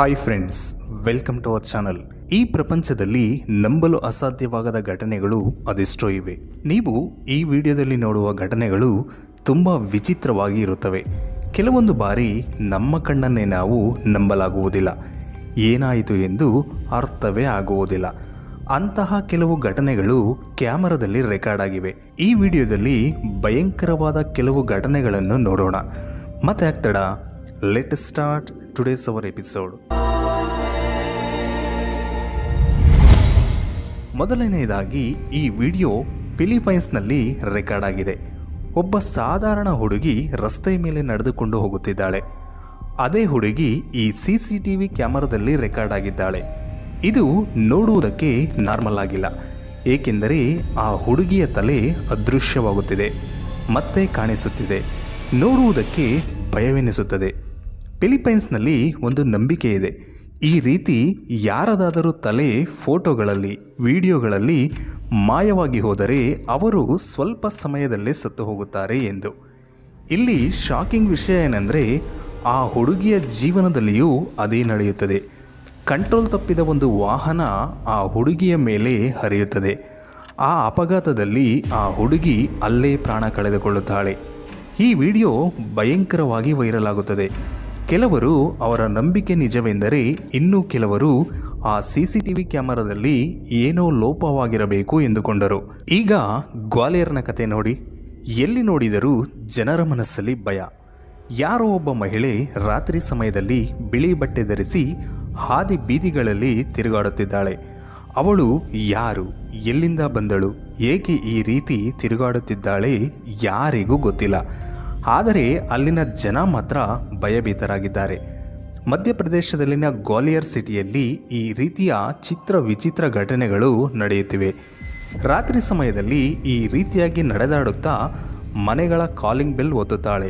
Hi friends, welcome to our channel. ಈ ಪ್ರಪಂಚದಲ್ಲಿ ನಂಬಲು ಅಸಾಧ್ಯವಾಗದ ಘಟನೆಗಳು ಅದೆಷ್ಟೋ ಇವೆ. ನೀವು ಈ ವಿಡಿಯೋದಲ್ಲಿ ನೋಡುವ ಘಟನೆಗಳು ತುಂಬ ವಿಚಿತ್ರವಾಗಿ ಇರುತ್ತವೆ. ಕೆಲವೊಂದು ಬಾರಿ ನಮ್ಮ ಕಣ್ಣನ್ನೇ ನಾವು ನಂಬಲಾಗುವುದಿಲ್ಲ, ಏನಾಯಿತು ಎಂದು ಅರ್ಥವೇ ಆಗುವುದಿಲ್ಲ. ಅಂತಹ ಕೆಲವು ಘಟನೆಗಳು ಕ್ಯಾಮರಾದಲ್ಲಿ ರೆಕಾರ್ಡ್ ಆಗಿವೆ. ಈ ವಿಡಿಯೋದಲ್ಲಿ ಭಯಂಕರವಾದ ಕೆಲವು ಘಟನೆಗಳನ್ನು ನೋಡೋಣ. ಮತ್ತೆ ಆಗ್ತಡ, let start today's our episode. ಮೊದಲನೆಯದಾಗಿ ಈ ವಿಡಿಯೋ ಫಿಲಿಪೈನ್ಸ್ನಲ್ಲಿ ರೆಕಾರ್ಡ್ ಆಗಿದೆ. ಒಬ್ಬ ಸಾಧಾರಣ ಹುಡುಗಿ ರಸ್ತೆ ಮೇಲೆ ನಡೆದುಕೊಂಡು ಹೋಗುತ್ತಿದ್ದಾಳೆ. ಅದೇ ಹುಡುಗಿ ಈ CCTV ಕ್ಯಾಮರಾದಲ್ಲಿ ರೆಕಾರ್ಡ್ ಆಗಿದ್ದಾಳೆ. ಇದು ನೋಡುವುದಕ್ಕೆ ನಾರ್ಮಲ್ ಆಗಿಲ್ಲ, ಏಕೆಂದರೆ ಆ ಹುಡುಗಿಯ ತಲೆ ಅದೃಶ್ಯವಾಗುತ್ತಿದೆ, ಮತ್ತೆ ಕಾಣಿಸುತ್ತಿದೆ. ನೋಡುವುದಕ್ಕೆ ಭಯವೆನಿಸುತ್ತದೆ. ಫಿಲಿಪೈನ್ಸ್ನಲ್ಲಿ ಒಂದು ನಂಬಿಕೆ ಇದೆ, ಈ ರೀತಿ ಯಾರದಾದರೂ ತಲೆ ಫೋಟೋಗಳಲ್ಲಿ, ವಿಡಿಯೋಗಳಲ್ಲಿ ಮಾಯವಾಗಿ ಹೋದರೆ ಅವರು ಸ್ವಲ್ಪ ಸಮಯದಲ್ಲೇ ಸತ್ತು ಹೋಗುತ್ತಾರೆ ಎಂದು. ಇಲ್ಲಿ ಶಾಕಿಂಗ್ ವಿಷಯ ಏನೆಂದರೆ, ಆ ಹುಡುಗಿಯ ಜೀವನದಲ್ಲಿಯೂ ಅದೇ ನಡೆಯುತ್ತದೆ. ಕಂಟ್ರೋಲ್ ತಪ್ಪಿದ ಒಂದು ವಾಹನ ಆ ಹುಡುಗಿಯ ಮೇಲೆ ಹರಿಯುತ್ತದೆ. ಆ ಅಪಘಾತದಲ್ಲಿ ಆ ಹುಡುಗಿ ಅಲ್ಲೇ ಪ್ರಾಣ ಕಳೆದುಕೊಳ್ಳುತ್ತಾಳೆ. ಈ ವಿಡಿಯೋ ಭಯಂಕರವಾಗಿ ವೈರಲ್ ಆಗುತ್ತದೆ. ಕೆಲವರು ಅವರ ನಂಬಿಕೆ ನಿಜವೆಂದರೆ, ಇನ್ನೂ ಕೆಲವರು ಆ CCTV ಕ್ಯಾಮರಾದಲ್ಲಿ ಏನೋ ಲೋಪವಾಗಿರಬೇಕು ಎಂದುಕೊಂಡರು. ಈಗ ಗ್ವಾಲಿಯರ್ನ ಕತೆ ನೋಡಿ. ಎಲ್ಲಿ ನೋಡಿದರೂ ಜನರ ಮನಸ್ಸಲ್ಲಿ ಭಯ. ಯಾರೋ ಒಬ್ಬ ಮಹಿಳೆ ರಾತ್ರಿ ಸಮಯದಲ್ಲಿ ಬಿಳಿ ಬಟ್ಟೆ ಧರಿಸಿ ಹಾದಿ ಬೀದಿಗಳಲ್ಲಿ ತಿರುಗಾಡುತ್ತಿದ್ದಾಳೆ. ಅವಳು ಯಾರು, ಎಲ್ಲಿಂದ ಬಂದಳು, ಏಕೆ ಈ ರೀತಿ ತಿರುಗಾಡುತ್ತಿದ್ದಾಳೆ ಯಾರಿಗೂ ಗೊತ್ತಿಲ್ಲ. ಆದರೆ ಅಲ್ಲಿನ ಜನ ಮಾತ್ರ ಭಯಭೀತರಾಗಿದ್ದಾರೆ. ಮಧ್ಯಪ್ರದೇಶದಲ್ಲಿನ ಗ್ವಾಲಿಯರ್ ಸಿಟಿಯಲ್ಲಿ ಈ ರೀತಿಯ ವಿಚಿತ್ರ ಘಟನೆಗಳು ನಡೆಯುತ್ತಿವೆ. ರಾತ್ರಿ ಸಮಯದಲ್ಲಿ ಈ ರೀತಿಯಾಗಿ ನಡೆದಾಡುತ್ತಾ ಮನೆಗಳ ಕಾಲಿಂಗ್ ಬೆಲ್ ಒತ್ತುತ್ತಾಳೆ.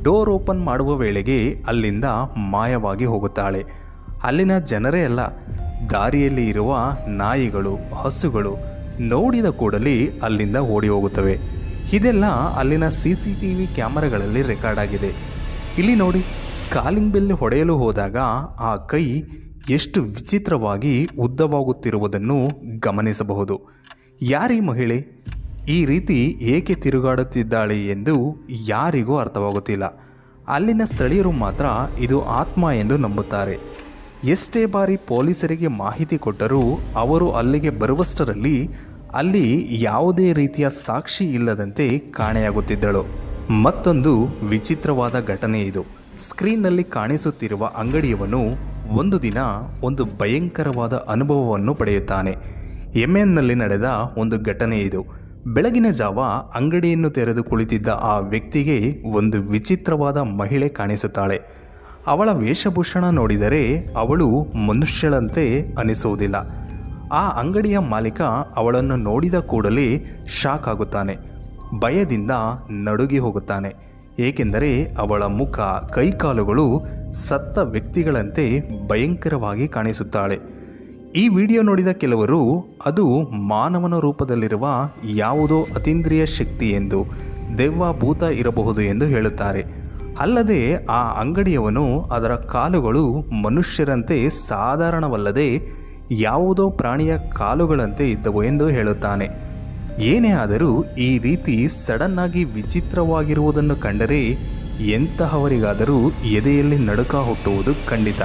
ಡೋರ್ ಓಪನ್ ಮಾಡುವ ವೇಳೆಗೆ ಅಲ್ಲಿಂದ ಮಾಯವಾಗಿ ಹೋಗುತ್ತಾಳೆ. ಅಲ್ಲಿನ ಜನರೇ ಅಲ್ಲ, ದಾರಿಯಲ್ಲಿ ಇರುವ ನಾಯಿಗಳು, ಹಸುಗಳು ನೋಡಿದ ಕೂಡಲೇ ಅಲ್ಲಿಂದ ಓಡಿ ಹೋಗುತ್ತವೆ. ಇದೆಲ್ಲ ಅಲ್ಲಿನ CCTV ಕ್ಯಾಮರಾಗಳಲ್ಲಿ ರೆಕಾರ್ಡ್ ಆಗಿದೆ. ಇಲ್ಲಿ ನೋಡಿ, ಕಾಲಿಂಗ್ ಬೆಲ್ ಹೊಡೆಯಲು ಹೋದಾಗ ಆ ಕೈ ಎಷ್ಟು ವಿಚಿತ್ರವಾಗಿ ಉದ್ದವಾಗುತ್ತಿರುವುದನ್ನು ಗಮನಿಸಬಹುದು. ಯಾರೀ ಮಹಿಳೆ, ಈ ರೀತಿ ಏಕೆ ತಿರುಗಾಡುತ್ತಿದ್ದಾಳೆ ಎಂದು ಯಾರಿಗೂ ಅರ್ಥವಾಗುತ್ತಿಲ್ಲ. ಅಲ್ಲಿನ ಸ್ಥಳೀಯರು ಮಾತ್ರ ಇದು ಆತ್ಮ ಎಂದು ನಂಬುತ್ತಾರೆ. ಎಷ್ಟೇ ಬಾರಿ ಪೊಲೀಸರಿಗೆ ಮಾಹಿತಿ ಕೊಟ್ಟರೂ ಅವರು ಅಲ್ಲಿಗೆ ಬರುವಷ್ಟರಲ್ಲಿ ಅಲ್ಲಿ ಯಾವುದೇ ರೀತಿಯ ಸಾಕ್ಷಿ ಇಲ್ಲದಂತೆ ಕಾಣೆಯಾಗುತ್ತಿದ್ದಳು. ಮತ್ತೊಂದು ವಿಚಿತ್ರವಾದ ಘಟನೆ ಇದು. ಸ್ಕ್ರೀನ್ನಲ್ಲಿ ಕಾಣಿಸುತ್ತಿರುವ ಅಂಗಡಿಯವನು ಒಂದು ದಿನ ಒಂದು ಭಯಂಕರವಾದ ಅನುಭವವನ್ನು ಪಡೆಯುತ್ತಾನೆ. ಯೆಮೆನ್ನಲ್ಲಿ ನಡೆದ ಒಂದು ಘಟನೆ ಇದು. ಬೆಳಗಿನ ಜಾವ ಅಂಗಡಿಯನ್ನು ತೆರೆದು ಕುಳಿತಿದ್ದ ಆ ವ್ಯಕ್ತಿಗೆ ಒಂದು ವಿಚಿತ್ರವಾದ ಮಹಿಳೆ ಕಾಣಿಸುತ್ತಾಳೆ. ಅವಳ ವೇಷಭೂಷಣ ನೋಡಿದರೆ ಅವಳು ಮನುಷ್ಯಳಂತೆ ಅನಿಸುವುದಿಲ್ಲ. ಆ ಅಂಗಡಿಯ ಮಾಲೀಕ ಅವಳನ್ನು ನೋಡಿದ ಕೂಡಲೇ ಶಾಕ್ ಆಗುತ್ತಾನೆ, ಭಯದಿಂದ ನಡುಗಿ ಹೋಗುತ್ತಾನೆ. ಏಕೆಂದರೆ ಅವಳ ಮುಖ, ಕೈಕಾಲುಗಳು ಸತ್ತ ವ್ಯಕ್ತಿಗಳಂತೆ ಭಯಂಕರವಾಗಿ ಕಾಣಿಸುತ್ತಾಳೆ. ಈ ವಿಡಿಯೋ ನೋಡಿದ ಕೆಲವರು ಅದು ಮಾನವನ ರೂಪದಲ್ಲಿರುವ ಯಾವುದೋ ಅತೀಂದ್ರಿಯ ಶಕ್ತಿ ಎಂದು, ದೆವ್ವ ಭೂತ ಇರಬಹುದು ಎಂದು ಹೇಳುತ್ತಾರೆ. ಅಲ್ಲದೆ ಆ ಅಂಗಡಿಯವನು ಅದರ ಕಾಲುಗಳು ಮನುಷ್ಯರಂತೆ ಸಾಧಾರಣವಲ್ಲದೆ ಯಾವುದೋ ಪ್ರಾಣಿಯ ಕಾಲುಗಳಂತೆ ಇದ್ದವು ಎಂದು ಹೇಳುತ್ತಾನೆ. ಏನೇ ಆದರೂ ಈ ರೀತಿ ಸಡನ್ ಆಗಿ ವಿಚಿತ್ರವಾಗಿರುವುದನ್ನು ಕಂಡರೆ ಎಂತಹವರಿಗಾದರೂ ಎದೆಯಲ್ಲಿ ನಡುಕ ಹುಟ್ಟುವುದು ಖಂಡಿತ.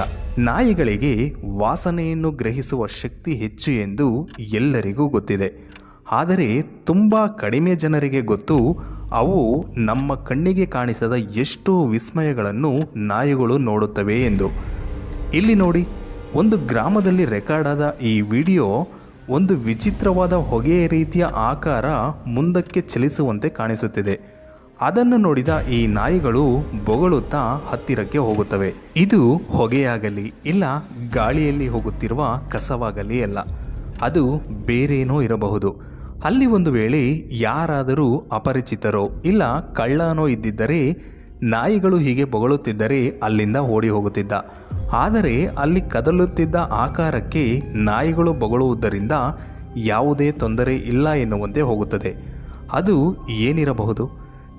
ನಾಯಿಗಳಿಗೆ ವಾಸನೆಯನ್ನು ಗ್ರಹಿಸುವ ಶಕ್ತಿ ಹೆಚ್ಚು ಎಂದು ಎಲ್ಲರಿಗೂ ಗೊತ್ತಿದೆ. ಆದರೆ ತುಂಬ ಕಡಿಮೆ ಜನರಿಗೆ ಗೊತ್ತು ಅವು ನಮ್ಮ ಕಣ್ಣಿಗೆ ಕಾಣಿಸದ ಎಷ್ಟೋ ವಿಸ್ಮಯಗಳನ್ನು ನಾಯಿಗಳು ನೋಡುತ್ತವೆ ಎಂದು. ಇಲ್ಲಿ ನೋಡಿ, ಒಂದು ಗ್ರಾಮದಲ್ಲಿ ರೆಕಾರ್ಡ್ ಆದ ಈ ವಿಡಿಯೋ ಒಂದು ವಿಚಿತ್ರವಾದ ಹೊಗೆಯ ರೀತಿಯ ಆಕಾರ ಮುಂದಕ್ಕೆ ಚಲಿಸುವಂತೆ ಕಾಣಿಸುತ್ತಿದೆ. ಅದನ್ನು ನೋಡಿದ ಈ ನಾಯಿಗಳು ಬೊಗಳುತ್ತಾ ಹತ್ತಿರಕ್ಕೆ ಹೋಗುತ್ತವೆ. ಇದು ಹೊಗೆಯಾಗಲಿ ಇಲ್ಲ ಗಾಳಿಯಲ್ಲಿ ಹೋಗುತ್ತಿರುವ ಕಸವಾಗಲಿ ಅಲ್ಲ, ಅದು ಬೇರೇನೋ ಇರಬಹುದು. ಅಲ್ಲಿ ಒಂದು ವೇಳೆ ಯಾರಾದರೂ ಅಪರಿಚಿತರೋ ಇಲ್ಲ ಕಳ್ಳನೋ ಇದ್ದಿದ್ದರೆ ನಾಯಿಗಳು ಹೀಗೆ ಬೊಗಳುತ್ತಿದ್ದರೆ ಅಲ್ಲಿಂದ ಓಡಿ ಹೋಗುತ್ತಿದ್ದ. ಆದರೆ ಅಲ್ಲಿ ಕದಲುತ್ತಿದ್ದ ಆಕಾರಕ್ಕೆ ನಾಯಿಗಳು ಬೊಗಳುವುದರಿಂದ ಯಾವುದೇ ತೊಂದರೆ ಇಲ್ಲ ಎನ್ನುವಂತೆ ಹೋಗುತ್ತದೆ. ಅದು ಏನಿರಬಹುದು?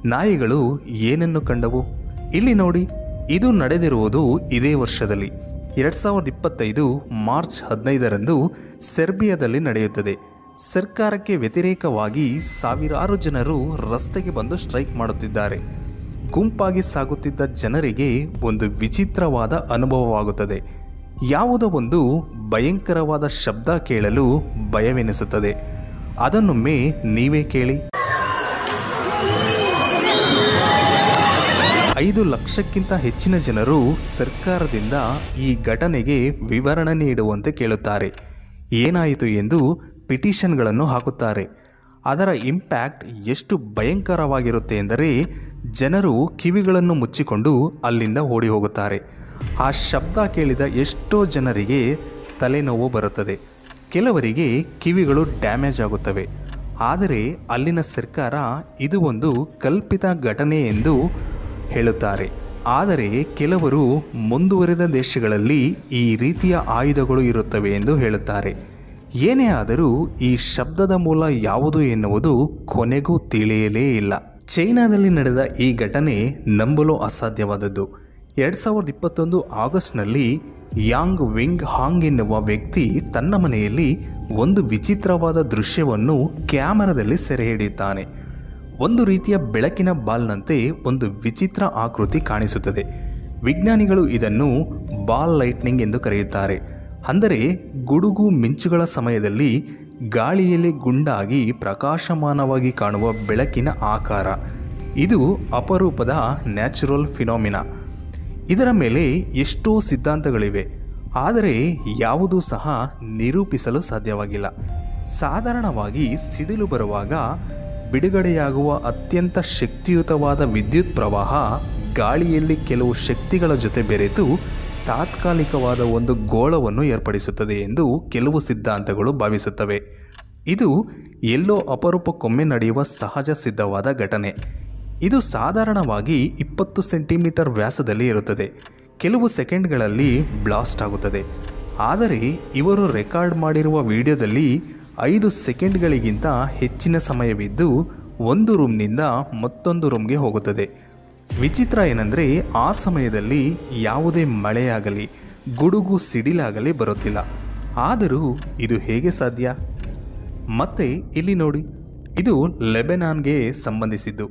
ನಾಯಿಗಳು ಏನನ್ನು ಕಂಡವು? ಇಲ್ಲಿ ನೋಡಿ, ಇದು ನಡೆದಿರುವುದು ಇದೇ ವರ್ಷದಲ್ಲಿ. 2025 ಮಾರ್ಚ್ 15ರಂದು ಸೆರ್ಬಿಯಾದಲ್ಲಿ ನಡೆಯುತ್ತದೆ. ಸರ್ಕಾರಕ್ಕೆ ವ್ಯತಿರೇಕವಾಗಿ ಸಾವಿರಾರು ಜನರು ರಸ್ತೆಗೆ ಬಂದು ಸ್ಟ್ರೈಕ್ ಮಾಡುತ್ತಿದ್ದಾರೆ. ಗುಂಪಾಗಿ ಸಾಗುತ್ತಿದ್ದ ಜನರಿಗೆ ಒಂದು ವಿಚಿತ್ರವಾದ ಅನುಭವವಾಗುತ್ತದೆ. ಯಾವುದೋ ಒಂದು ಭಯಂಕರವಾದ ಶಬ್ದ ಕೇಳಲು ಭಯವೆನಿಸುತ್ತದೆ. ಅದನ್ನೊಮ್ಮೆ ನೀವೇ ಕೇಳಿ. 5 ಲಕ್ಷಕ್ಕಿಂತ ಹೆಚ್ಚಿನ ಜನರು ಸರ್ಕಾರದಿಂದ ಈ ಘಟನೆಗೆ ವಿವರಣೆ ನೀಡುವಂತೆ ಕೇಳುತ್ತಾರೆ. ಏನಾಯಿತು ಎಂದು ಪಿಟಿಷನ್ಗಳನ್ನು ಹಾಕುತ್ತಾರೆ. ಅದರ ಇಂಪ್ಯಾಕ್ಟ್ ಎಷ್ಟು ಭಯಂಕರವಾಗಿರುತ್ತೆ ಎಂದರೆ ಜನರು ಕಿವಿಗಳನ್ನು ಮುಚ್ಚಿಕೊಂಡು ಅಲ್ಲಿಂದ ಓಡಿ ಹೋಗುತ್ತಾರೆ. ಆ ಶಬ್ದ ಕೇಳಿದ ಎಷ್ಟೋ ಜನರಿಗೆ ತಲೆನೋವು ಬರುತ್ತದೆ. ಕೆಲವರಿಗೆ ಕಿವಿಗಳು ಡ್ಯಾಮೇಜ್ ಆಗುತ್ತವೆ. ಆದರೆ ಅಲ್ಲಿನ ಸರ್ಕಾರ ಇದು ಒಂದು ಕಲ್ಪಿತ ಘಟನೆ ಎಂದು ಹೇಳುತ್ತಾರೆ. ಆದರೆ ಕೆಲವರು ಮುಂದುವರಿದ ದೇಶಗಳಲ್ಲಿ ಈ ರೀತಿಯ ಆಯುಧಗಳು ಇರುತ್ತವೆ ಎಂದು ಹೇಳುತ್ತಾರೆ. ಏನೇ ಆದರೂ ಈ ಶಬ್ದದ ಮೂಲ ಯಾವುದು ಎನ್ನುವುದು ಕೊನೆಗೂ ತಿಳಿಯಲೇ ಇಲ್ಲ. ಚೈನಾದಲ್ಲಿ ನಡೆದ ಈ ಘಟನೆ ನಂಬಲು ಅಸಾಧ್ಯವಾದದ್ದು. 2021 ಆಗಸ್ಟ್ನಲ್ಲಿ ಯಾಂಗ್ ವಿಂಗ್ ಹಾಂಗ್ ಎನ್ನುವ ವ್ಯಕ್ತಿ ತನ್ನ ಮನೆಯಲ್ಲಿ ಒಂದು ವಿಚಿತ್ರವಾದ ದೃಶ್ಯವನ್ನು ಕ್ಯಾಮರಾದಲ್ಲಿ ಸೆರೆ ಹಿಡಿಯುತ್ತಾನೆ. ಒಂದು ರೀತಿಯ ಬೆಳಕಿನ ಬಾಲ್ನಂತೆ ಒಂದು ವಿಚಿತ್ರ ಆಕೃತಿ ಕಾಣಿಸುತ್ತದೆ. ವಿಜ್ಞಾನಿಗಳು ಇದನ್ನು ಬಾಲ್ ಲೈಟ್ನಿಂಗ್ ಎಂದು ಕರೆಯುತ್ತಾರೆ. ಅಂದರೆ ಗುಡುಗು ಮಿಂಚುಗಳ ಸಮಯದಲ್ಲಿ ಗಾಳಿಯಲ್ಲಿ ಗುಂಡಾಗಿ ಪ್ರಕಾಶಮಾನವಾಗಿ ಕಾಣುವ ಬೆಳಕಿನ ಆಕಾರ. ಇದು ಅಪರೂಪದ ನ್ಯಾಚುರಲ್ ಫಿನಾಮಿನಾ. ಇದರ ಮೇಲೆ ಎಷ್ಟೋ ಸಿದ್ಧಾಂತಗಳಿವೆ, ಆದರೆ ಯಾವುದೂ ಸಹ ನಿರೂಪಿಸಲು ಸಾಧ್ಯವಾಗಿಲ್ಲ. ಸಾಧಾರಣವಾಗಿ ಸಿಡಿಲು ಬರುವಾಗ ಬಿಡುಗಡೆಯಾಗುವ ಅತ್ಯಂತ ಶಕ್ತಿಯುತವಾದ ವಿದ್ಯುತ್ ಪ್ರವಾಹ ಗಾಳಿಯಲ್ಲಿ ಕೆಲವು ಶಕ್ತಿಗಳ ಜೊತೆ ಬೆರೆತು ತಾತ್ಕಾಲಿಕವಾದ ಒಂದು ಗೋಳವನ್ನು ಏರ್ಪಡಿಸುತ್ತದೆ ಎಂದು ಕೆಲವು ಸಿದ್ಧಾಂತಗಳು ಭಾವಿಸುತ್ತವೆ. ಇದು ಎಲ್ಲೋ ಅಪರೂಪಕ್ಕೊಮ್ಮೆ ನಡೆಯುವ ಸಹಜ ಸಿದ್ಧವಾದ ಘಟನೆ. ಇದು ಸಾಧಾರಣವಾಗಿ 20 ಸೆಂಟಿಮೀಟರ್ ವ್ಯಾಸದಲ್ಲಿ ಇರುತ್ತದೆ. ಕೆಲವು ಸೆಕೆಂಡ್ಗಳಲ್ಲಿ ಬ್ಲಾಸ್ಟ್ ಆಗುತ್ತದೆ. ಆದರೆ ಇವರು ರೆಕಾರ್ಡ್ ಮಾಡಿರುವ ವಿಡಿಯೋದಲ್ಲಿ 5 ಸೆಕೆಂಡ್ಗಳಿಗಿಂತ ಹೆಚ್ಚಿನ ಸಮಯವಿದ್ದು ಒಂದು ರೂಮ್ನಿಂದ ಮತ್ತೊಂದು ರೂಮ್ಗೆ ಹೋಗುತ್ತದೆ. ವಿಚಿತ್ರ ಏನೆಂದರೆ ಆ ಸಮಯದಲ್ಲಿ ಯಾವುದೇ ಮಳೆಯಾಗಲಿ ಗುಡುಗು ಸಿಡಿಲಾಗಲಿ ಬರುತ್ತಿಲ್ಲ. ಆದರೂ ಇದು ಹೇಗೆ ಸಾಧ್ಯ? ಮತ್ತೆ ಇಲ್ಲಿ ನೋಡಿ, ಇದು ಲೆಬನಾನ್ಗೆ ಸಂಬಂಧಿಸಿದ್ದು.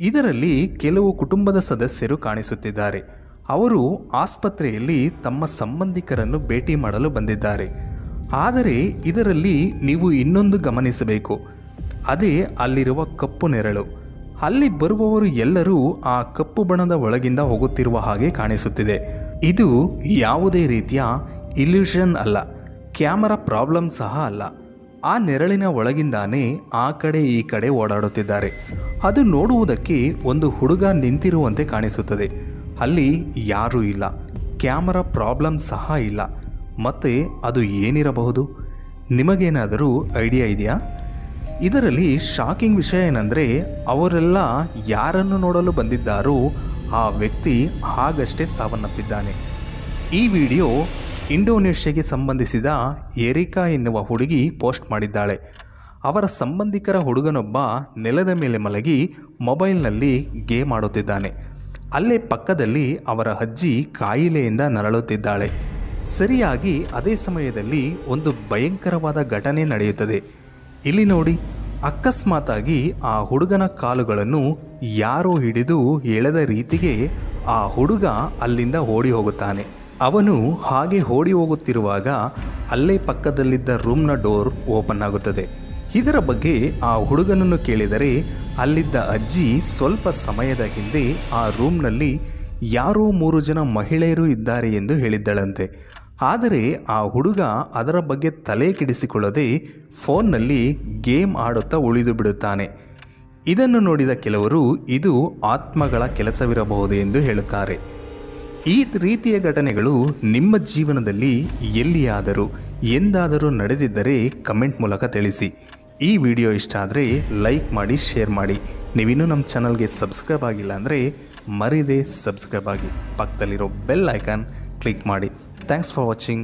ಇದರಲ್ಲಿ ಕೆಲವು ಕುಟುಂಬದ ಸದಸ್ಯರು ಕಾಣಿಸುತ್ತಿದ್ದಾರೆ. ಅವರು ಆಸ್ಪತ್ರೆಯಲ್ಲಿ ತಮ್ಮ ಸಂಬಂಧಿಕರನ್ನು ಭೇಟಿ ಮಾಡಲು ಬಂದಿದ್ದಾರೆ. ಆದರೆ ಇದರಲ್ಲಿ ನೀವು ಇನ್ನೊಂದು ಗಮನಿಸಬೇಕು. ಅದೇ ಅಲ್ಲಿರುವ ಕಪ್ಪು ನೆರಳು. ಅಲ್ಲಿ ಬರುವವರು ಎಲ್ಲರೂ ಆ ಕಪ್ಪು ಬಣ್ಣದ ಒಳಗಿಂದ ಹೋಗುತ್ತಿರುವ ಹಾಗೆ ಕಾಣಿಸುತ್ತಿದೆ. ಇದು ಯಾವುದೇ ರೀತಿಯ ಇಲ್ಯೂಷನ್ ಅಲ್ಲ, ಕ್ಯಾಮರಾ ಪ್ರಾಬ್ಲಮ್ ಸಹ ಅಲ್ಲ. ಆ ನೆರಳಿನ ಒಳಗಿಂದಾನೇ ಆ ಕಡೆ ಈ ಕಡೆ ಓಡಾಡುತ್ತಿದ್ದಾರೆ. ಅದು ನೋಡುವುದಕ್ಕೆ ಒಂದು ಹುಡುಗ ನಿಂತಿರುವಂತೆ ಕಾಣಿಸುತ್ತದೆ. ಅಲ್ಲಿ ಯಾರೂ ಇಲ್ಲ, ಕ್ಯಾಮರಾ ಪ್ರಾಬ್ಲಮ್ ಸಹ ಇಲ್ಲ. ಮತ್ತೆ ಅದು ಏನಿರಬಹುದು? ನಿಮಗೇನಾದರೂ ಐಡಿಯಾ ಇದೆಯಾ? ಇದರಲ್ಲಿ ಶಾಕಿಂಗ್ ವಿಷಯ ಏನಂದರೆ ಅವರೆಲ್ಲ ಯಾರನ್ನು ನೋಡಲು ಬಂದಿದ್ದಾರೋ ಆ ವ್ಯಕ್ತಿ ಹಾಗಷ್ಟೇ ಸಾವನ್ನಪ್ಪಿದ್ದಾನೆ. ಈ ವಿಡಿಯೋ ಇಂಡೋನೇಷ್ಯಾಗೆ ಸಂಬಂಧಿಸಿದ ಎರಿಕಾ ಎನ್ನುವ ಹುಡುಗಿ ಪೋಸ್ಟ್ ಮಾಡಿದ್ದಾಳೆ. ಅವರ ಸಂಬಂಧಿಕರ ಹುಡುಗನೊಬ್ಬ ನೆಲದ ಮೇಲೆ ಮಲಗಿ ಮೊಬೈಲ್ನಲ್ಲಿ ಗೇಮ್ ಆಡುತ್ತಿದ್ದಾನೆ. ಅಲ್ಲೇ ಪಕ್ಕದಲ್ಲಿ ಅವರ ಅಜ್ಜಿ ಕಾಯಿಲೆಯಿಂದ ನರಳುತ್ತಿದ್ದಾಳೆ. ಸರಿಯಾಗಿ ಅದೇ ಸಮಯದಲ್ಲಿ ಒಂದು ಭಯಂಕರವಾದ ಘಟನೆ ನಡೆಯುತ್ತದೆ. ಇಲ್ಲಿ ನೋಡಿ, ಅಕಸ್ಮಾತಾಗಿ ಆ ಹುಡುಗನ ಕಾಲುಗಳನ್ನು ಯಾರೋ ಹಿಡಿದು ಎಳೆದ ರೀತಿಗೆ ಆ ಹುಡುಗ ಅಲ್ಲಿಂದ ಓಡಿ ಹೋಗುತ್ತಾನೆ. ಅವನು ಹಾಗೆ ಓಡಿ ಹೋಗುತ್ತಿರುವಾಗ ಅಲ್ಲೇ ಪಕ್ಕದಲ್ಲಿದ್ದ ರೂಮ್ನ ಡೋರ್ ಓಪನ್ ಆಗುತ್ತದೆ. ಇದರ ಬಗ್ಗೆ ಆ ಹುಡುಗನನ್ನು ಕೇಳಿದರೆ ಅಲ್ಲಿದ್ದ ಅಜ್ಜಿ ಸ್ವಲ್ಪ ಸಮಯದ ಹಿಂದೆ ಆ ರೂಮ್ನಲ್ಲಿ ಯಾರೋ 3 ಜನ ಮಹಿಳೆಯರು ಇದ್ದಾರೆ ಎಂದು ಹೇಳಿದ್ದಳಂತೆ. ಆದರೆ ಆ ಹುಡುಗ ಅದರ ಬಗ್ಗೆ ತಲೆ ಕೆಡಿಸಿಕೊಳ್ಳದೆ ಫೋನ್ನಲ್ಲಿ ಗೇಮ್ ಆಡುತ್ತಾ ಉಳಿದು ಬಿಡುತ್ತಾನೆ. ಇದನ್ನು ನೋಡಿದ ಕೆಲವರು ಇದು ಆತ್ಮಗಳ ಕೆಲಸವಿರಬಹುದು ಎಂದು ಹೇಳುತ್ತಾರೆ. ಈ ರೀತಿಯ ಘಟನೆಗಳು ನಿಮ್ಮ ಜೀವನದಲ್ಲಿ ಎಲ್ಲಿಯಾದರೂ ಎಂದಾದರೂ ನಡೆದಿದ್ದರೆ ಕಮೆಂಟ್ ಮೂಲಕ ತಿಳಿಸಿ. ಈ ವಿಡಿಯೋ ಇಷ್ಟ ಆದರೆ ಲೈಕ್ ಮಾಡಿ, ಶೇರ್ ಮಾಡಿ. ನೀವಿನ್ನೂ ನಮ್ಮ ಚಾನಲ್ಗೆ ಸಬ್ಸ್ಕ್ರೈಬ್ ಆಗಿಲ್ಲ ಅಂದರೆ ಮರೀದೆ ಸಬ್ಸ್ಕ್ರೈಬ್ ಆಗಿ. ಪಕ್ಕದಲ್ಲಿರೋ ಬೆಲ್ ಐಕಾನ್ ಕ್ಲಿಕ್ ಮಾಡಿ. Thanks for watching.